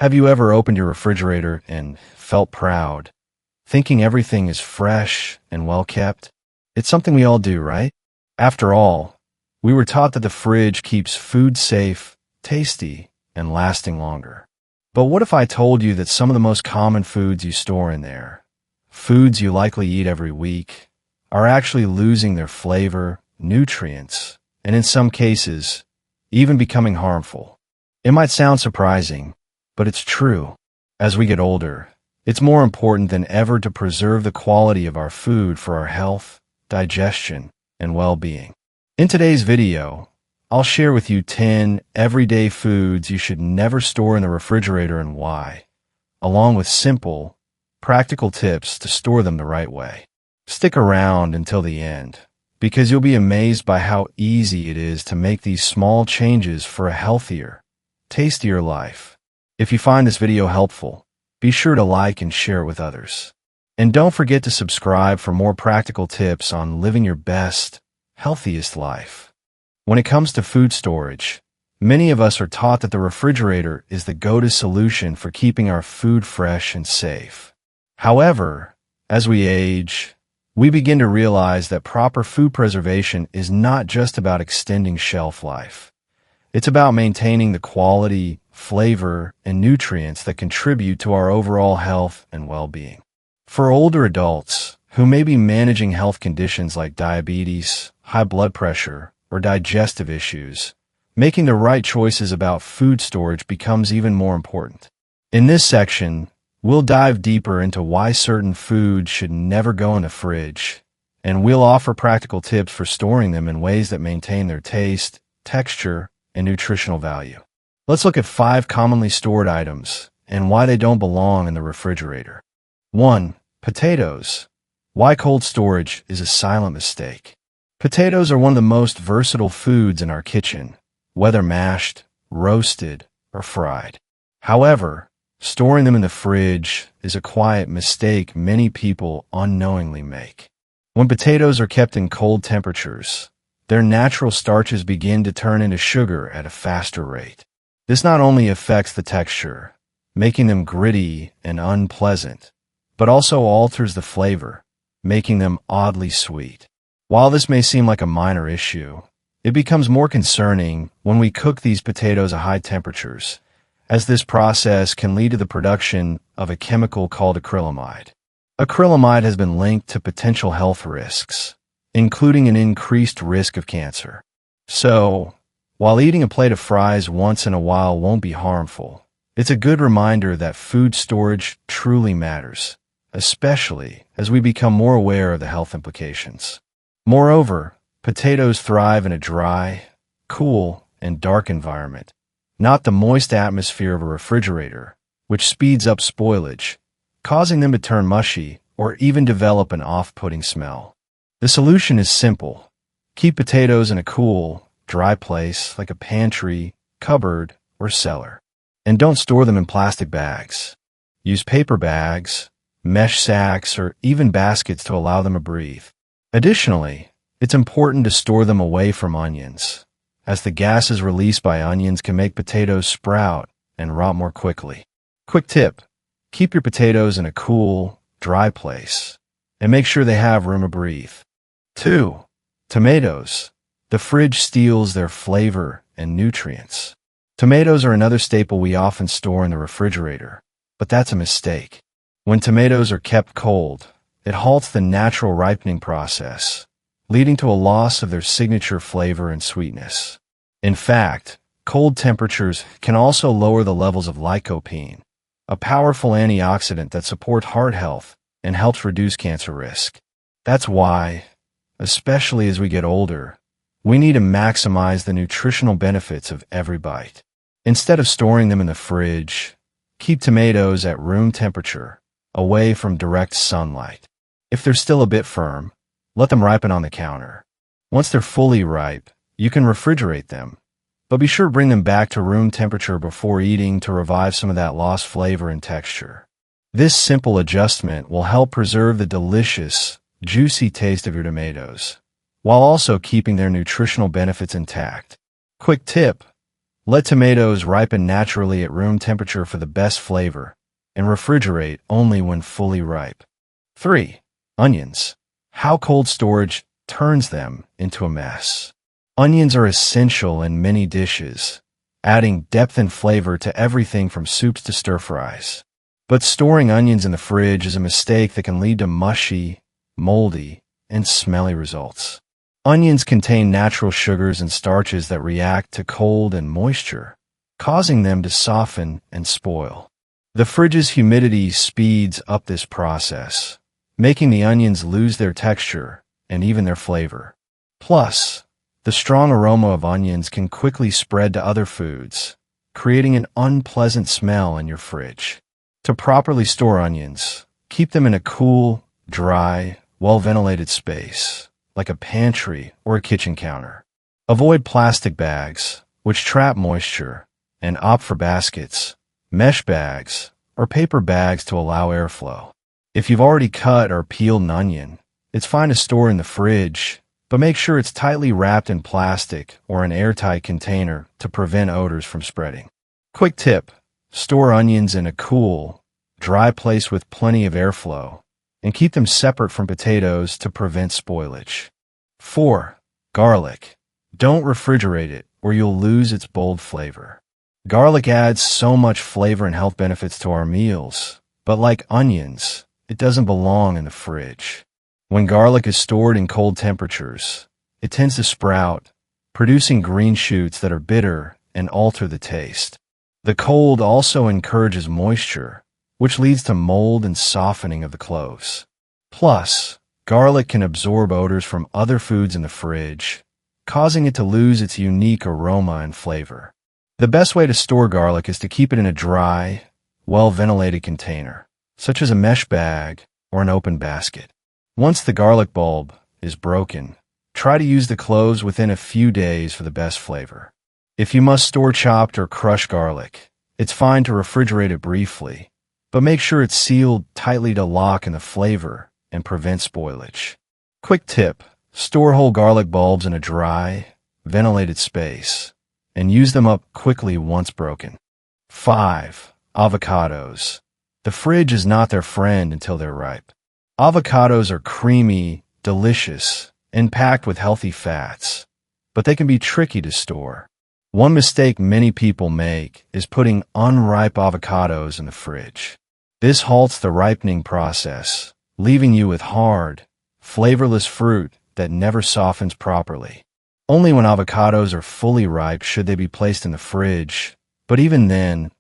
Have you ever opened your refrigerator and felt proud, thinking everything is fresh and well kept? It's something we all do, right? After all, we were taught that the fridge keeps food safe, tasty, and lasting longer. But what if I told you that some of the most common foods you store in there, foods you likely eat every week, are actually losing their flavor, nutrients, and in some cases, even becoming harmful? It might sound surprising, but it's true. As we get older, it's more important than ever to preserve the quality of our food for our health, digestion, and well-being. In today's video, I'll share with you 10 everyday foods you should never store in the refrigerator and why, along with simple, practical tips to store them the right way. Stick around until the end, because you'll be amazed by how easy it is to make these small changes for a healthier, tastier life. If you find this video helpful, be sure to like and share it with others. And don't forget to subscribe for more practical tips on living your best, healthiest life. When it comes to food storage, many of us are taught that the refrigerator is the go-to solution for keeping our food fresh and safe. However, as we age, we begin to realize that proper food preservation is not just about extending shelf life. It's about maintaining the quality, flavor, and nutrients that contribute to our overall health and well-being. For older adults who may be managing health conditions like diabetes, high blood pressure, or digestive issues, making the right choices about food storage becomes even more important. In this section, we'll dive deeper into why certain foods should never go in the fridge, and we'll offer practical tips for storing them in ways that maintain their taste, texture, and nutritional value. Let's look at 5 commonly stored items and why they don't belong in the refrigerator. 1. Potatoes. Why cold storage is a silent mistake. Potatoes are one of the most versatile foods in our kitchen, whether mashed, roasted, or fried. However, storing them in the fridge is a quiet mistake many people unknowingly make. When potatoes are kept in cold temperatures, their natural starches begin to turn into sugar at a faster rate. This not only affects the texture, making them gritty and unpleasant, but also alters the flavor, making them oddly sweet. While this may seem like a minor issue, it becomes more concerning when we cook these potatoes at high temperatures, as this process can lead to the production of a chemical called acrylamide. Acrylamide has been linked to potential health risks, including an increased risk of cancer. So, while eating a plate of fries once in a while won't be harmful, it's a good reminder that food storage truly matters, especially as we become more aware of the health implications. Moreover, potatoes thrive in a dry, cool, and dark environment, not the moist atmosphere of a refrigerator, which speeds up spoilage, causing them to turn mushy or even develop an off-putting smell. The solution is simple. Keep potatoes in a cool, dry place like a pantry, cupboard, or cellar. And don't store them in plastic bags. Use paper bags, mesh sacks, or even baskets to allow them to breathe. Additionally, it's important to store them away from onions, as the gases released by onions can make potatoes sprout and rot more quickly. Quick tip: keep your potatoes in a cool, dry place, and make sure they have room to breathe. 2. Tomatoes. The fridge steals their flavor and nutrients. Tomatoes are another staple we often store in the refrigerator, but that's a mistake. When tomatoes are kept cold, it halts the natural ripening process, leading to a loss of their signature flavor and sweetness. In fact, cold temperatures can also lower the levels of lycopene, a powerful antioxidant that supports heart health and helps reduce cancer risk. That's why, especially as we get older, we need to maximize the nutritional benefits of every bite. Instead of storing them in the fridge, keep tomatoes at room temperature, away from direct sunlight. If they're still a bit firm, let them ripen on the counter. Once they're fully ripe, you can refrigerate them, but be sure to bring them back to room temperature before eating to revive some of that lost flavor and texture. This simple adjustment will help preserve the delicious, juicy taste of your tomatoes, while also keeping their nutritional benefits intact. Quick tip: Let tomatoes ripen naturally at room temperature for the best flavor, and refrigerate only when fully ripe. 3. Onions. How cold storage turns them into a mess. Onions are essential in many dishes, adding depth and flavor to everything from soups to stir-fries. But storing onions in the fridge is a mistake that can lead to mushy, moldy, and smelly results. Onions contain natural sugars and starches that react to cold and moisture, causing them to soften and spoil. The fridge's humidity speeds up this process, making the onions lose their texture and even their flavor. Plus, the strong aroma of onions can quickly spread to other foods, creating an unpleasant smell in your fridge. To properly store onions, keep them in a cool, dry, well-ventilated space, like a pantry or a kitchen counter. Avoid plastic bags, which trap moisture, and opt for baskets, mesh bags, or paper bags to allow airflow. If you've already cut or peeled an onion, it's fine to store in the fridge, but make sure it's tightly wrapped in plastic or an airtight container to prevent odors from spreading. Quick tip: store onions in a cool, dry place with plenty of airflow, and keep them separate from potatoes to prevent spoilage. 4. Garlic. Don't refrigerate it, or you'll lose its bold flavor. Garlic adds so much flavor and health benefits to our meals, but like onions, it doesn't belong in the fridge. When garlic is stored in cold temperatures, it tends to sprout, producing green shoots that are bitter and alter the taste. The cold also encourages moisture, which leads to mold and softening of the cloves. Plus, garlic can absorb odors from other foods in the fridge, causing it to lose its unique aroma and flavor. The best way to store garlic is to keep it in a dry, well-ventilated container, such as a mesh bag or an open basket. Once the garlic bulb is broken, try to use the cloves within a few days for the best flavor. If you must store chopped or crushed garlic, it's fine to refrigerate it briefly, but make sure it's sealed tightly to lock in the flavor and prevent spoilage. Quick tip: store whole garlic bulbs in a dry, ventilated space, and use them up quickly once broken. 5. Avocados. The fridge is not their friend until they're ripe. Avocados are creamy, delicious, and packed with healthy fats, but they can be tricky to store. One mistake many people make is putting unripe avocados in the fridge. This halts the ripening process, leaving you with hard, flavorless fruit that never softens properly. Only when avocados are fully ripe should they be placed in the fridge, but even then,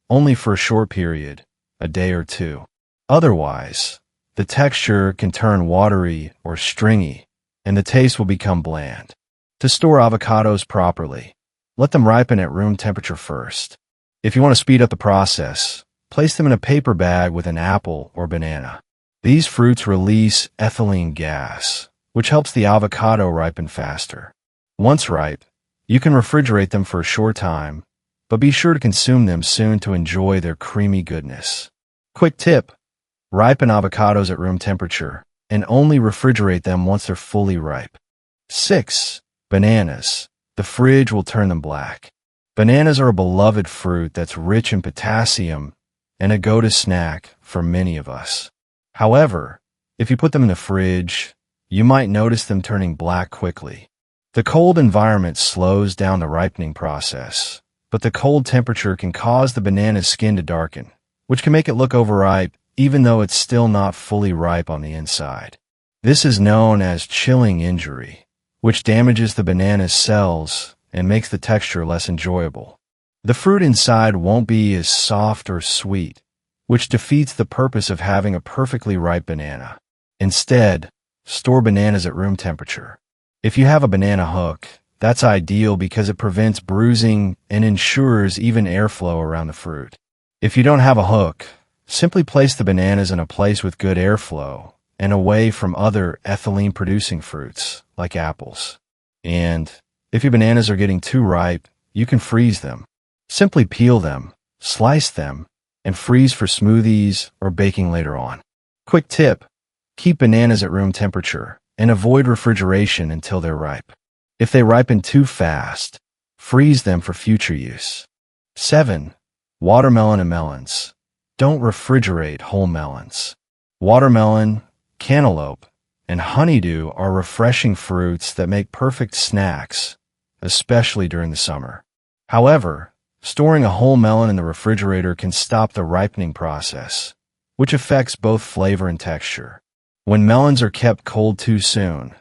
only for a short period, a day or two. Otherwise, the texture can turn watery or stringy, and the taste will become bland. To store avocados properly, let them ripen at room temperature first. If you want to speed up the process, place them in a paper bag with an apple or banana. These fruits release ethylene gas, which helps the avocado ripen faster. Once ripe, you can refrigerate them for a short time, but be sure to consume them soon to enjoy their creamy goodness. Quick tip: ripen avocados at room temperature, and only refrigerate them once they're fully ripe. 6. Bananas. The fridge will turn them black. Bananas are a beloved fruit that's rich in potassium and a go-to snack for many of us. However, if you put them in the fridge, you might notice them turning black quickly. The cold environment slows down the ripening process, but the cold temperature can cause the banana's skin to darken, which can make it look overripe even though it's still not fully ripe on the inside. This is known as chilling injury, which damages the banana's cells and makes the texture less enjoyable. The fruit inside won't be as soft or sweet, which defeats the purpose of having a perfectly ripe banana. Instead, store bananas at room temperature. If you have a banana hook, that's ideal because it prevents bruising and ensures even airflow around the fruit. If you don't have a hook, simply place the bananas in a place with good airflow and away from other ethylene-producing fruits, like apples. And if your bananas are getting too ripe, you can freeze them. Simply peel them, slice them, and freeze for smoothies or baking later on. Quick tip: keep bananas at room temperature and avoid refrigeration until they're ripe. If they ripen too fast, Freeze them for future use. 7. Watermelon and melons. Don't refrigerate whole melons. Watermelon, cantaloupe, and honeydew are refreshing fruits that make perfect snacks, especially during the summer. However, storing a whole melon in the refrigerator can stop the ripening process, which affects both flavor and texture. When melons are kept cold too soon,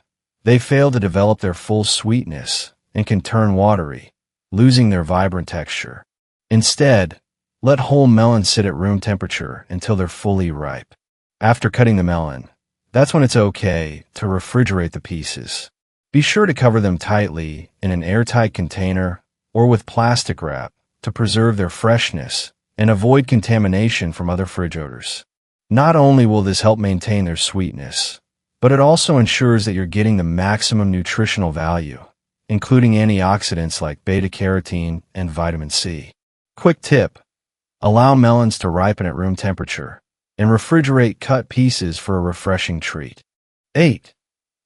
they fail to develop their full sweetness and can turn watery, losing their vibrant texture. Instead, let whole melons sit at room temperature until they're fully ripe. After cutting the melon, that's when it's okay to refrigerate the pieces. Be sure to cover them tightly in an airtight container or with plastic wrap to preserve their freshness and avoid contamination from other fridge odors. Not only will this help maintain their sweetness, but it also ensures that you're getting the maximum nutritional value, including antioxidants like beta-carotene and vitamin C. Quick tip: allow melons to ripen at room temperature and refrigerate cut pieces for a refreshing treat. 8.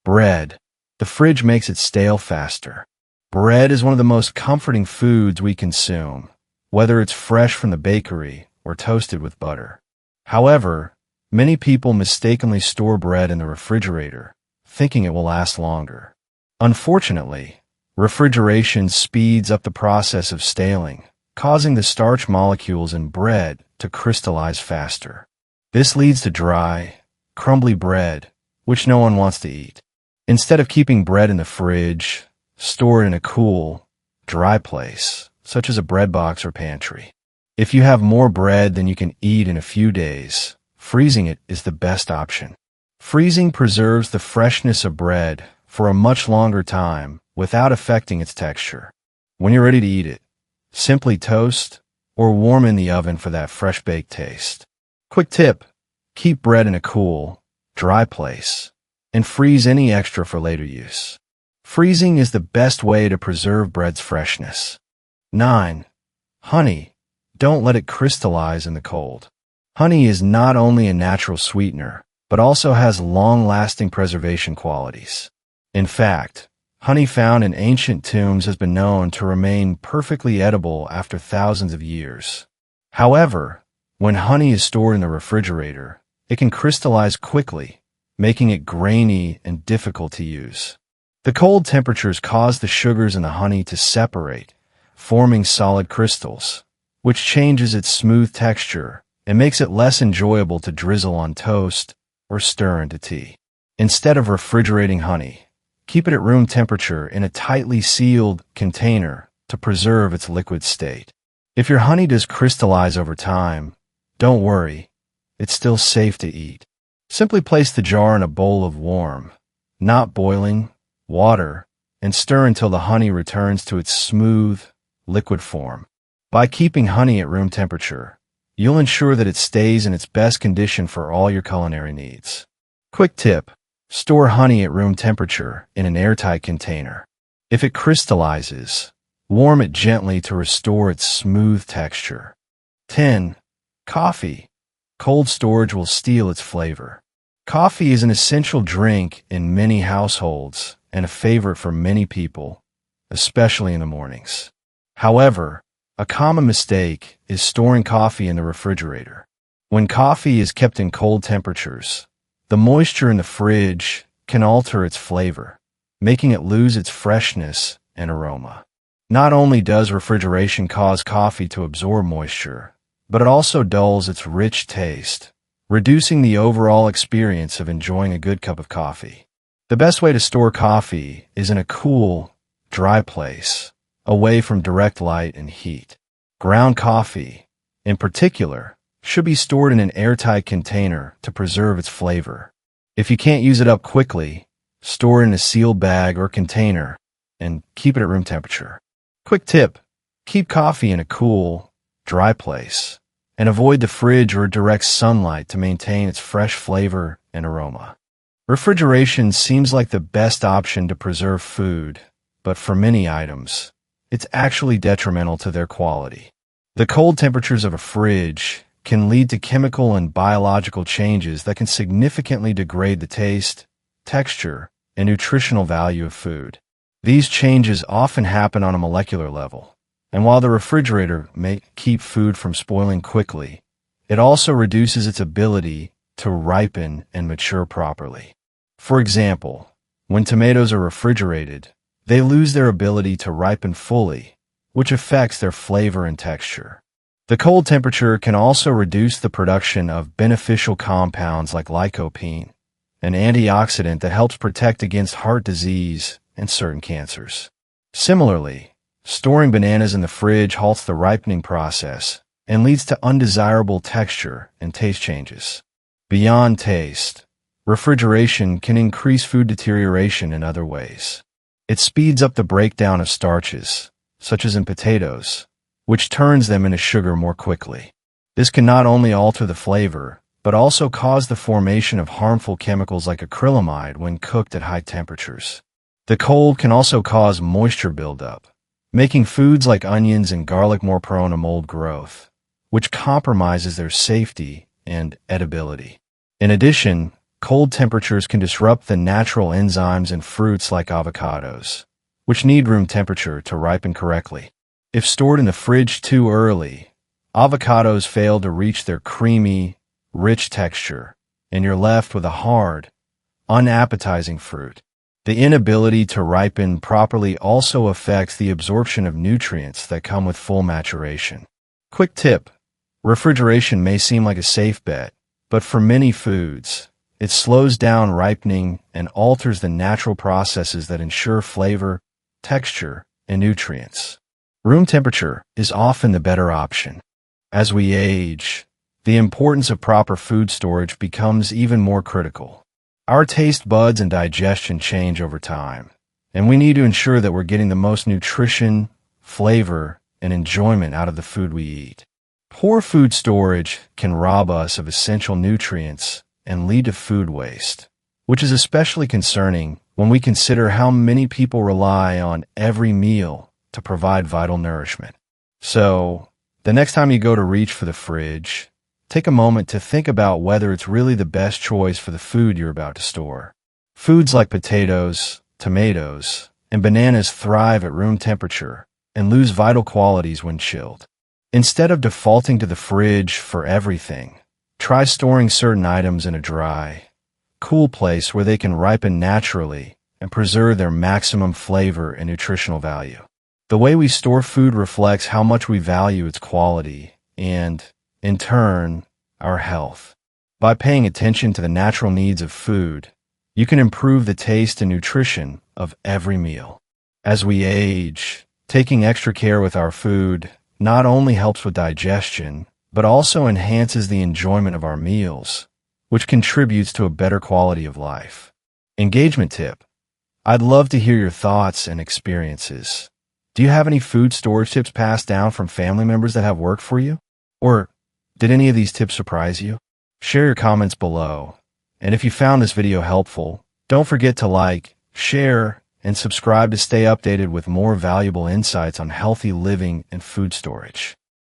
Bread. The fridge makes it stale faster. Bread is one of the most comforting foods we consume, whether it's fresh from the bakery or toasted with butter. However, many people mistakenly store bread in the refrigerator, thinking it will last longer. Unfortunately, refrigeration speeds up the process of staling, causing the starch molecules in bread to crystallize faster. This leads to dry, crumbly bread, which no one wants to eat. Instead of keeping bread in the fridge, store it in a cool, dry place, such as a bread box or pantry. If you have more bread than you can eat in a few days, freezing it is the best option. Freezing preserves the freshness of bread for a much longer time without affecting its texture. When you're ready to eat it, simply toast or warm in the oven for that fresh baked taste. Quick tip: keep bread in a cool, dry place and freeze any extra for later use. Freezing is the best way to preserve bread's freshness. 9. Honey. Don't let it crystallize in the cold. Honey is not only a natural sweetener, but also has long-lasting preservation qualities. In fact, honey found in ancient tombs has been known to remain perfectly edible after thousands of years. However, when honey is stored in the refrigerator, it can crystallize quickly, making it grainy and difficult to use. The cold temperatures cause the sugars in the honey to separate, forming solid crystals, which changes its smooth texture and makes it less enjoyable to drizzle on toast or stir into tea. Instead of refrigerating honey, keep it at room temperature in a tightly sealed container to preserve its liquid state. If your honey does crystallize over time, don't worry, it's still safe to eat. Simply place the jar in a bowl of warm, not boiling, water, and stir until the honey returns to its smooth, liquid form. By keeping honey at room temperature, you'll ensure that it stays in its best condition for all your culinary needs. Quick tip: store honey at room temperature in an airtight container. If it crystallizes, warm it gently to restore its smooth texture. 10. Coffee. Cold storage will steal its flavor. Coffee is an essential drink in many households and a favorite for many people, especially in the mornings. However, a common mistake is storing coffee in the refrigerator. When coffee is kept in cold temperatures, the moisture in the fridge can alter its flavor, making it lose its freshness and aroma. Not only does refrigeration cause coffee to absorb moisture, but it also dulls its rich taste, reducing the overall experience of enjoying a good cup of coffee. The best way to store coffee is in a cool, dry place, away from direct light and heat. Ground coffee, in particular, should be stored in an airtight container to preserve its flavor. If you can't use it up quickly, store it in a sealed bag or container and keep it at room temperature. Quick tip: keep coffee in a cool, dry place and avoid the fridge or direct sunlight to maintain its fresh flavor and aroma. Refrigeration seems like the best option to preserve food, but for many items, it's actually detrimental to their quality. The cold temperatures of a fridge can lead to chemical and biological changes that can significantly degrade the taste, texture, and nutritional value of food. These changes often happen on a molecular level, and while the refrigerator may keep food from spoiling quickly, it also reduces its ability to ripen and mature properly. For example, when tomatoes are refrigerated, they lose their ability to ripen fully, which affects their flavor and texture. The cold temperature can also reduce the production of beneficial compounds like lycopene, an antioxidant that helps protect against heart disease and certain cancers. Similarly, storing bananas in the fridge halts the ripening process and leads to undesirable texture and taste changes. Beyond taste, refrigeration can increase food deterioration in other ways. It speeds up the breakdown of starches, such as in potatoes, which turns them into sugar more quickly. This can not only alter the flavor, but also cause the formation of harmful chemicals like acrylamide when cooked at high temperatures. The cold can also cause moisture buildup, making foods like onions and garlic more prone to mold growth, which compromises their safety and edibility. In addition, cold temperatures can disrupt the natural enzymes in fruits like avocados, which need room temperature to ripen correctly. If stored in the fridge too early, avocados fail to reach their creamy, rich texture, and you're left with a hard, unappetizing fruit. The inability to ripen properly also affects the absorption of nutrients that come with full maturation. Quick tip: refrigeration may seem like a safe bet, but for many foods, it slows down ripening and alters the natural processes that ensure flavor, texture, and nutrients. Room temperature is often the better option. As we age, the importance of proper food storage becomes even more critical. Our taste buds and digestion change over time, and we need to ensure that we're getting the most nutrition, flavor, and enjoyment out of the food we eat. Poor food storage can rob us of essential nutrients and lead to food waste, which is especially concerning when we consider how many people rely on every meal to provide vital nourishment. So, the next time you go to reach for the fridge, take a moment to think about whether it's really the best choice for the food you're about to store. Foods like potatoes, tomatoes, and bananas thrive at room temperature and lose vital qualities when chilled. Instead of defaulting to the fridge for everything, try storing certain items in a dry, cool place where they can ripen naturally and preserve their maximum flavor and nutritional value. The way we store food reflects how much we value its quality and, in turn, our health. By paying attention to the natural needs of food, you can improve the taste and nutrition of every meal. As we age, taking extra care with our food not only helps with digestion, but also enhances the enjoyment of our meals, which contributes to a better quality of life. Engagement tip: I'd love to hear your thoughts and experiences. Do you have any food storage tips passed down from family members that have worked for you? Or did any of these tips surprise you? Share your comments below. And if you found this video helpful, don't forget to like, share, and subscribe to stay updated with more valuable insights on healthy living and food storage.